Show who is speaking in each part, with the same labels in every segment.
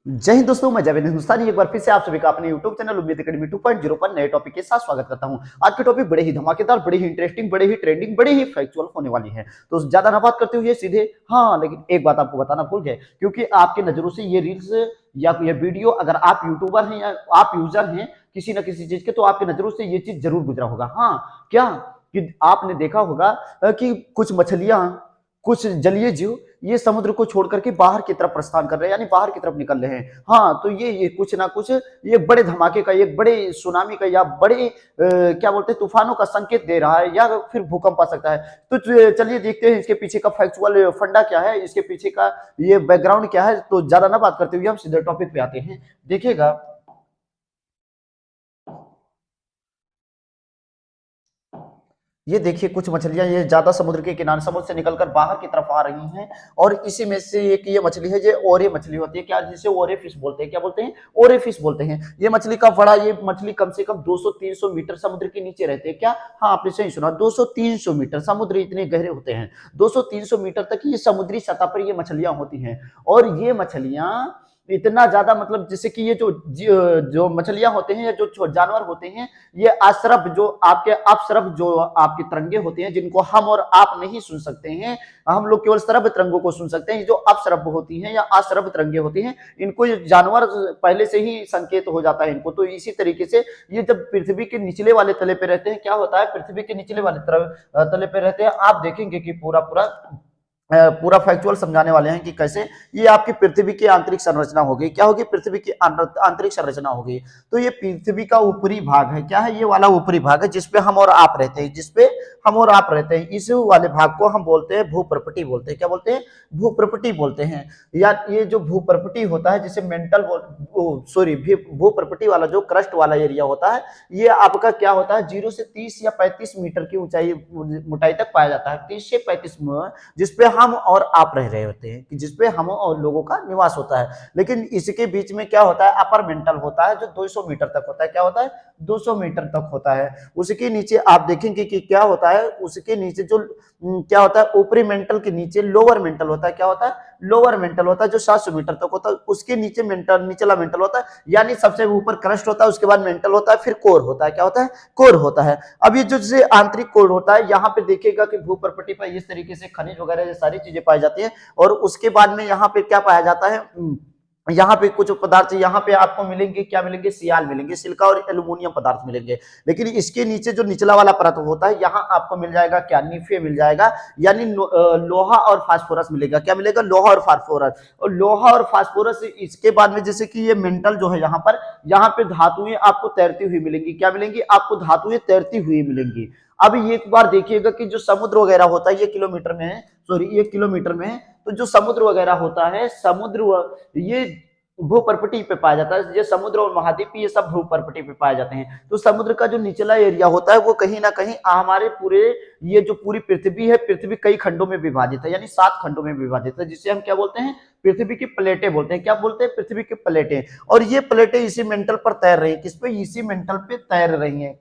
Speaker 1: जय हिंद दोस्तों, मैं जावेद हिंदुस्तानी एक बार फिर से आप सभी का अपने YouTube चैनल उम्मीद अकेडमी 2.0 पर नए टॉपिक के साथ स्वागत करता हूं। आज के टॉपिक बड़े ही धमाकेदार, बड़े ही इंटरेस्टिंग, बड़े ही ट्रेंडिंग, बड़े ही फैक्चुअल होने वाली है। तो ज्यादा ना बात करते हुए सीधे लेकिन एक बात आपको बताना भूल गए, क्योंकि आपके नजरों से ये रील्स या ये वीडियो, अगर आप यूट्यूबर हैं या आप यूजर हैं किसी न किसी चीज के, तो आपके नजरों से ये चीज जरूर गुजरा होगा। क्या कि आपने देखा होगा कि कुछ मछलियां, कुछ जलीय जीव ये समुद्र को छोड़ करके बाहर की तरफ प्रस्थान कर रहे हैं, यानी बाहर की तरफ निकल रहे हैं। तो ये कुछ ना कुछ ये बड़े धमाके का, ये बड़े सुनामी का, या बड़े क्या बोलते हैं, तूफानों का संकेत दे रहा है, या फिर भूकंप आ सकता है। तो चलिए देखते हैं इसके पीछे का फैक्चुअल फंडा क्या है, इसके पीछे का ये बैकग्राउंड क्या है। तो ज्यादा ना बात करते हुए हम सीधे टॉपिक पे आते हैं। देखिएगा, ये देखिए कुछ मछलियां ये ज्यादा समुद्र के किनारे, समुद्र से निकलकर बाहर की तरफ आ रही हैं। और इसी में से एक ये मछली है, ये ओरे मछली होती है, क्या जिसे ओरे फिश बोलते हैं। क्या बोलते हैं? ओरे फिश बोलते हैं। ये मछली का बड़ा, ये मछली कम से कम 200-300 मीटर समुद्र के नीचे रहते हैं। क्या? हाँ, आपने सही सुना, 200-300 मीटर। समुद्र इतने गहरे होते हैं, 200-300 मीटर तक ये समुद्री सतह पर ये मछलियां होती हैं। और ये मछलियां इतना ज्यादा, मतलब जैसे कि ये जो मछलियां होते हैं या जो जानवर होते हैं, ये अशरफ, जो आपके अपशरफ, जो आपके तिरंगे होते हैं, जिनको हम और आप नहीं सुन सकते हैं, हम लोग केवल सरब तिरंगों को सुन सकते हैं। जो अपशरफ होती हैं या अशरफ तिरंगे होते हैं, इनको ये जानवर पहले से ही संकेत हो जाता है इनको। तो इसी तरीके से ये जब पृथ्वी के निचले वाले तले पे रहते हैं, क्या होता है, पृथ्वी के निचले वाले तले पे रहते हैं, आप देखेंगे कि पूरा पूरा पूरा फैक्चुअल समझाने वाले हैं कि कैसे ये आपकी पृथ्वी की आंतरिक संरचना होगी। क्या होगी? पृथ्वी की आंतरिक संरचना होगी। तो ये पृथ्वी का ऊपरी भाग है। क्या है? ये वाला ऊपरी भाग है जिसपे हम और आप रहते हैं, जिसपे हम और आप रहते हैं। इस वाले भाग को हम बोलते हैं भूप्रपटी बोलते हैं। क्या बोलते हैं? भूप्रपटी बोलते हैं। या ये जो भूप्रपटी होता है, जिसे मेंटल सॉरी भूप्रपटी वाला जो क्रस्ट वाला एरिया होता है, ये आपका क्या होता है, 0 से 30 या 35 मीटर की ऊंचाई मोटाई तक पाया जाता है। 30 से 35 जिसपे हम और आप रह रहे होते हैं, कि जिसपे हम और लोगों का निवास होता है। लेकिन इसके बीच में क्या होता है, अपर मेंटल होता है, जो 200 मीटर तक होता है। क्या होता है? 200 मीटर तक होता है। उसके नीचे आप देखेंगे कि क्या होता है, उसके नीचे जो क्या होता है, ऊपरी मेंटल के नीचे लोअर मेंटल होता है। क्या होता है? लोअर मेंटल होता है, जो 700 मीटर तक होता है। उसके नीचे मेंटल, निचला मेंटल होता है, यानी सबसे ऊपर क्रस्ट होता है, उसके बाद मेंटल होता है, फिर कोर होता है। क्या होता है? कोर होता है। अब ये जो आंतरिक कोर होता है, यहाँ पे देखिएगा कि भूप्रपटी पर इस तरीके से खनिज वगैरह ये सारी चीजें पाई जाती है। और उसके बाद में यहाँ पे क्या पाया जाता है, यहाँ पे कुछ पदार्थ यहाँ पे आपको मिलेंगे, क्या मिलेंगे, सियाल मिलेंगे, सिलिका और एल्यूमिनियम पदार्थ मिलेंगे। लेकिन इसके नीचे जो निचला वाला परत होता है, यहाँ आपको मिल जाएगा क्या, निफे मिल जाएगा, यानी लोहा और फास्फोरस मिलेगा। क्या मिलेगा? लोहा और फास्फोरस। और लोहा और फास्फोरस, इसके बाद में जैसे कि ये मेंटल जो है, यहाँ पे धातुएं आपको तैरती हुई मिलेंगी। क्या मिलेंगी? आपको धातुएं तैरती हुई मिलेंगी। अब एक बार देखिएगा कि जो समुद्र वगैरह होता है, ये किलोमीटर में है, सॉरी ये किलोमीटर में है। तो जो समुद्र वगैरह होता है, ये भूप्रपटी पे पाया जाता है। ये समुद्र और महाद्वीप ये सब भूप्रपटी पे पाए जाते हैं। तो समुद्र का जो निचला एरिया होता है, वो कहीं ना कहीं हमारे पूरे, ये जो पूरी पृथ्वी है, पृथ्वी कई खंडों में विभाजित है, यानी 7 खंडों में विभाजित है, जिसे हम क्या बोलते हैं, पृथ्वी की प्लेटें बोलते हैं। क्या बोलते हैं? पृथ्वी की प्लेटें। और ये प्लेटें इसी मेंटल पर तैर रही है। किस पे? इसी मेंटल पे तैर रही है।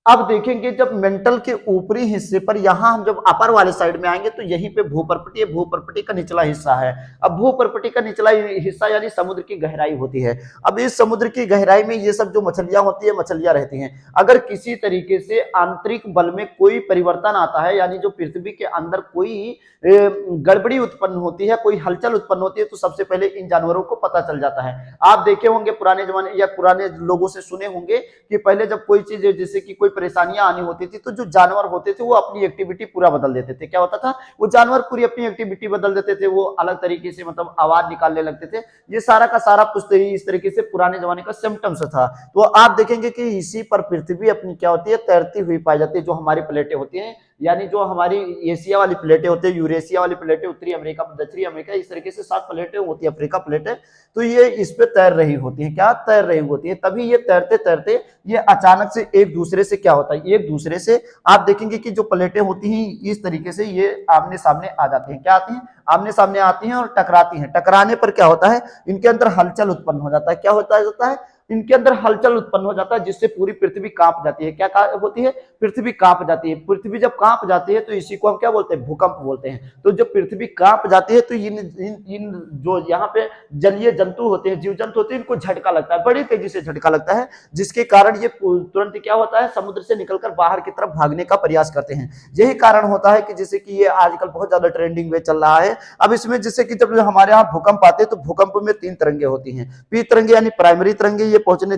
Speaker 1: अब देखेंगे जब मेंटल के ऊपरी हिस्से पर, यहां हम जब अपर वाले साइड में आएंगे, तो यहीं पे भूप्रपटी, भूप्रपटी का निचला हिस्सा है। अब भूप्रपटी का निचला हिस्सा यानी समुद्र की गहराई होती है। अब इस समुद्र की गहराई में ये सब जो मछलियां होती है, मछलियां रहती हैं। अगर किसी तरीके से आंतरिक बल में कोई परिवर्तन आता है, यानी जो पृथ्वी के अंदर कोई गड़बड़ी उत्पन्न होती है, कोई हलचल उत्पन्न होती है, तो सबसे पहले इन जानवरों को पता चल जाता है। आप देखे होंगे पुराने जमाने या पुराने लोगों से सुने होंगे कि पहले जब कोई चीज, जैसे कि कोई परेशानियां आनी होती थी, तो जो जानवर होते थे वो अपनी एक्टिविटी पूरा बदल देते थे। क्या होता था? वो जानवर पूरी अपनी एक्टिविटी बदल देते थे, वो अलग तरीके से मतलब आवाज निकालने लगते थे। ये सारा का सारा कुछ इस तरीके से पुराने जमाने का सिम्टम्स था। तो आप देखेंगे कि इसी पर पृथ्वी अपनी क्या होती है, तैरती हुई पाई जाती है। जो हमारी प्लेटें होती हैं, यानी जो हमारी एशिया वाली प्लेटें होती है, यूरेशिया वाली प्लेटें, उत्तरी अमेरिका, दक्षिणी अमेरिका, इस तरीके से 7 प्लेटें होती है, अफ्रीका प्लेटें। तो ये इस पे तैर रही होती है। क्या? तैर रही होती है। तभी ये तैरते तैरते ये अचानक से एक दूसरे से क्या होता है, एक दूसरे से आप देखेंगे कि जो प्लेटें होती हैं, इस तरीके से ये आमने सामने आ जाती हैं। क्या आती हैं? आमने सामने आती हैं और टकराती हैं। टकराने पर क्या होता है, इनके अंदर हलचल उत्पन्न हो जाता है। क्या होता है? इनके अंदर हलचल उत्पन्न हो जाता है, जिससे पूरी पृथ्वी कांप जाती है। क्या होती है? पृथ्वी कांप जाती है। पृथ्वी जब कांप जाती है तो इसी को हम क्या बोलते हैं? भूकंप बोलते हैं। तो जब पृथ्वी कांप जाती है तो इन जो यहाँ पे जलीय जंतु होते हैं, जीव जंतु होते हैं, इनको झटका लगता है, बड़ी तेजी से झटका लगता है, जिसके कारण ये तुरंत क्या होता है? समुद्र से निकलकर बाहर की तरफ भागने का प्रयास करते हैं। यही कारण होता है कि जैसे कि ये आजकल बहुत ज्यादा ट्रेंडिंग में चल रहा है। अब इसमें जैसे कि जब हमारे यहाँ भूकंप आते हैं तो भूकंप में 3 तरंगे होती हैं। पी तरंगे यानी प्राइमरी तरंगे, ये पहुंचने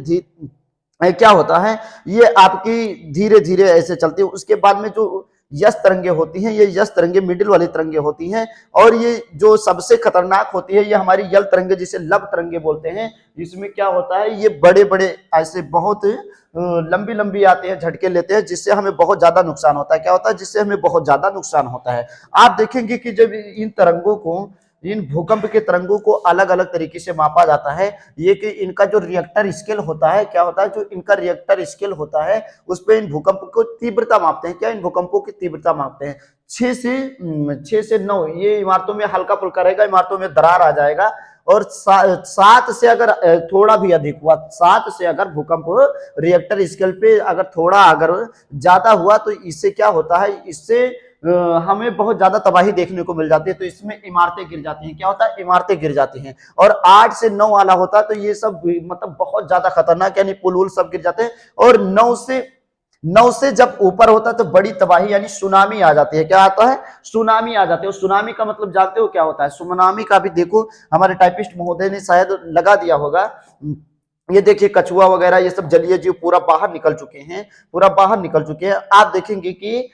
Speaker 1: क्या होता है? ये आपकी धीरे धीरे ऐसे चलती है। उसके बाद में जो यस तरंगे होती हैं, ये यस तरंगे मिडिल वाली तरंगे होती हैं, और ये जो सबसे खतरनाक होती है ये हमारी यल तरंगे, जिसे लब तरंगे बोलते हैं। इसमें क्या होता है? ये बड़े बड़े ऐसे बहुत लंबी लंबी आते हैं, झटके लेते हैं, जिससे हमें बहुत ज्यादा नुकसान होता है। क्या होता है? जिससे हमें बहुत ज्यादा नुकसान होता है। आप देखेंगे कि जब इन तरंगों को, इन भूकंप के तरंगों को अलग अलग तरीके से मापा जाता है। ये कि इनका जो रिएक्टर स्केल होता है, क्या होता है? जो इनका रिएक्टर स्केल होता है उस पे इन भूकंप को तीव्रता मापते हैं। क्या? इन भूकंपों की तीव्रता मापते हैं। 6 से 9 ये इमारतों में हल्का फुल्का रहेगा, इमारतों में दरार आ जाएगा। और 7 से अगर थोड़ा भी अधिक हुआ, 7 से अगर भूकंप रिएक्टर स्केल पे अगर थोड़ा अगर ज्यादा हुआ तो इससे क्या होता है? इससे हमें बहुत ज्यादा तबाही देखने को मिल जाती है। तो इसमें इमारतें गिर जाती हैं। क्या होता है? इमारतें गिर जाती हैं। और 8 से 9 वाला होता है तो ये सब मतलब बहुत ज्यादा खतरनाक, यानी पुल वुल सब गिर जाते हैं। और 9 से जब ऊपर होता है तो बड़ी तबाही यानी सुनामी आ जाती है। क्या आता है? सुनामी आ जाती है। सुनामी का मतलब जानते हो क्या होता है? सुनामी का भी देखो हमारे टाइपिस्ट महोदय ने शायद लगा दिया होगा। ये देखिए कछुआ वगैरह ये सब जलीय जीव पूरा बाहर निकल चुके हैं, पूरा बाहर निकल चुके हैं। आप देखेंगे कि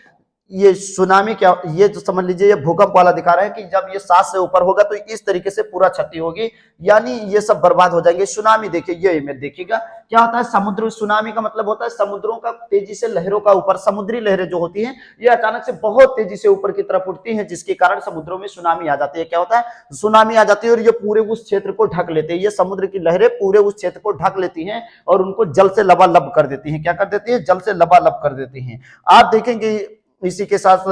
Speaker 1: ये सुनामी क्या, ये जो समझ लीजिए ये भूकंप वाला दिखा रहा है कि जब ये 7 से ऊपर होगा तो इस तरीके से पूरा क्षति होगी, यानी ये सब बर्बाद हो जाएंगे। सुनामी देखिए, ये इमेज देखिएगा। क्या होता है? समुद्र, सुनामी का मतलब होता है समुद्रों का तेजी से लहरों का ऊपर, समुद्री लहरें जो होती हैं ये अचानक से बहुत तेजी से ऊपर की तरफ उठती हैं, जिसके कारण समुद्रों में सुनामी आ जाती है। क्या होता है? सुनामी आ जाती है और ये पूरे उस क्षेत्र को ढक लेते हैं। ये समुद्र की लहरें पूरे उस क्षेत्र को ढक लेती हैं और उनको जल से लबालब कर देती हैं। क्या कर देती है? जल से लबालब कर देती हैं। आप देखेंगे इसी के साथ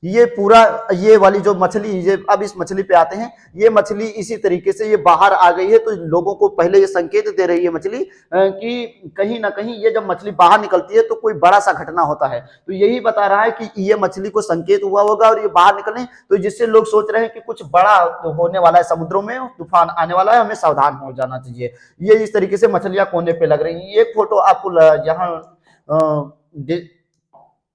Speaker 1: ये पूरा, ये वाली जो मछली, ये अब इस मछली पे आते हैं। ये मछली इसी तरीके से ये बाहर आ गई है तो लोगों को पहले ये संकेत दे रही है मछली कि कहीं ना कहीं ये जब मछली बाहर निकलती है तो कोई बड़ा सा घटना होता है। तो यही बता रहा है कि ये मछली को संकेत हुआ होगा और ये बाहर निकले, तो जिससे लोग सोच रहे हैं कि कुछ बड़ा होने वाला है, समुद्रों में तूफान आने वाला है, हमें सावधान हो जाना चाहिए। ये इस तरीके से मछलियां कोने पे लग रही है। एक फोटो आपको यहाँ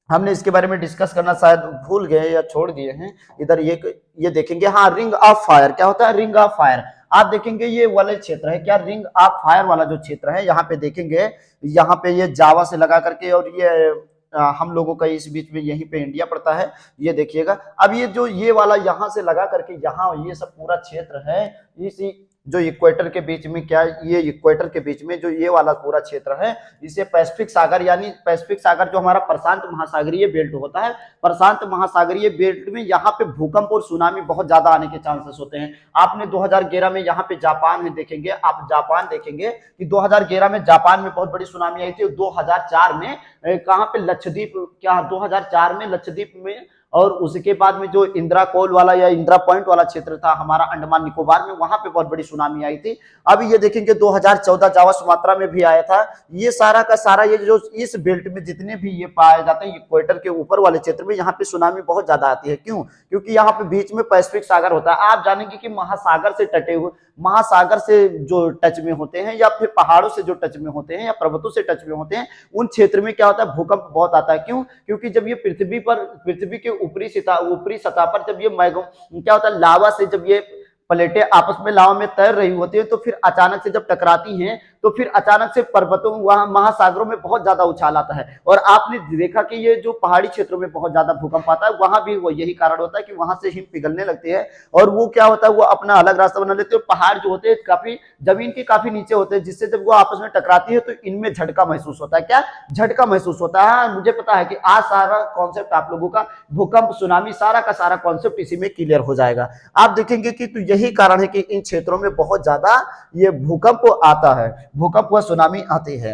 Speaker 1: हमने इसके बारे में डिस्कस करना शायद भूल गए या छोड़ दिए हैं। इधर ये देखेंगे, हाँ, रिंग ऑफ फायर। क्या होता है? Ring of fire. आप देखेंगे ये वाला क्षेत्र है, क्या रिंग ऑफ फायर वाला जो क्षेत्र है, यहाँ पे देखेंगे, यहाँ पे ये जावा से लगा करके, और ये हम लोगों का इस बीच में यहीं पे इंडिया पड़ता है। ये देखिएगा, अब ये जो ये वाला यहाँ से लगा करके यहाँ ये सब पूरा क्षेत्र है, इसी जो इक्वेटर के बीच में, क्या ये इक्वेटर के बीच में जो ये वाला पूरा क्षेत्र है, इसे पैसिफिक सागर, यानी पैसिफिक सागर जो हमारा प्रशांत महासागरीय बेल्ट होता है, प्रशांत महासागरीय बेल्ट में यहाँ पे भूकंप और सुनामी बहुत ज्यादा आने के चांसेस होते हैं। आपने 2011 में यहाँ पे जापान में देखेंगे, आप जापान देखेंगे कि 2011 में जापान में बहुत बड़ी सुनामी आई थी। 2004 में कहाँ पे? लक्षद्वीप, क्या 2004 में लक्षद्वीप में, और उसके बाद में जो इंदिरा कोल वाला या इंदिरा पॉइंट वाला क्षेत्र था हमारा अंडमान निकोबार में, वहां पे बहुत बड़ी सुनामी आई थी। अब ये देखेंगे 2014 जावा सुमात्रा में भी आया था। ये सारा का सारा ये जो इस बेल्ट में जितने भी ये पाए जाते हैं इक्वेटर के ऊपर वाले क्षेत्र में, यहाँ पे सुनामी बहुत ज्यादा आती है। क्यों? क्योंकि यहाँ पे बीच में पैसिफिक सागर होता है। आप जानेंगे कि महासागर से टटे हुए, महासागर से जो टच में होते हैं या फिर पहाड़ों से जो टच में होते हैं या पर्वतों से टच में होते हैं, उन क्षेत्र में क्या होता है? भूकंप बहुत आता है। क्यों? क्योंकि जब ये पृथ्वी के ऊपरी सतह पर जब ये क्या होता है? लावा से जब ये प्लेटें आपस में लावा में तैर रही होती है तो फिर अचानक से जब टकराती हैं तो फिर अचानक से पर्वतों, वहां महासागरों में बहुत ज्यादा उछाल आता है। और आपने देखा कि ये जो पहाड़ी क्षेत्रों में बहुत ज्यादा भूकंप आता है, वहां भी वो यही कारण होता है कि वहां से हिम पिघलने लगती है और वो क्या होता है? वो अपना अलग रास्ता बना लेते हैं। पहाड़ जो होते हैं काफी जमीन के काफी नीचे होते हैं, जिससे जब वो आपस में टकराती है तो इनमें झटका महसूस होता है। क्या झटका महसूस होता है? मुझे पता है कि आज सारा कॉन्सेप्ट आप लोगों का भूकंप सुनामी सारा का सारा कॉन्सेप्ट इसी में क्लियर हो जाएगा। आप देखेंगे कि तो यही कारण है कि इन क्षेत्रों में बहुत ज्यादा ये भूकंप आता है, भूकंप व सुनामी आती है।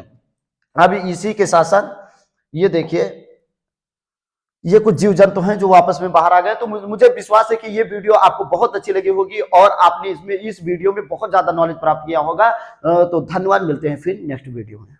Speaker 1: अब इसी के साथ साथ ये देखिए, ये कुछ जीव जंतु हैं जो आपस में बाहर आ गए। तो मुझे विश्वास है कि ये वीडियो आपको बहुत अच्छी लगी होगी और आपने इस वीडियो में बहुत ज्यादा नॉलेज प्राप्त किया होगा। तो धन्यवाद, मिलते हैं फिर नेक्स्ट वीडियो में।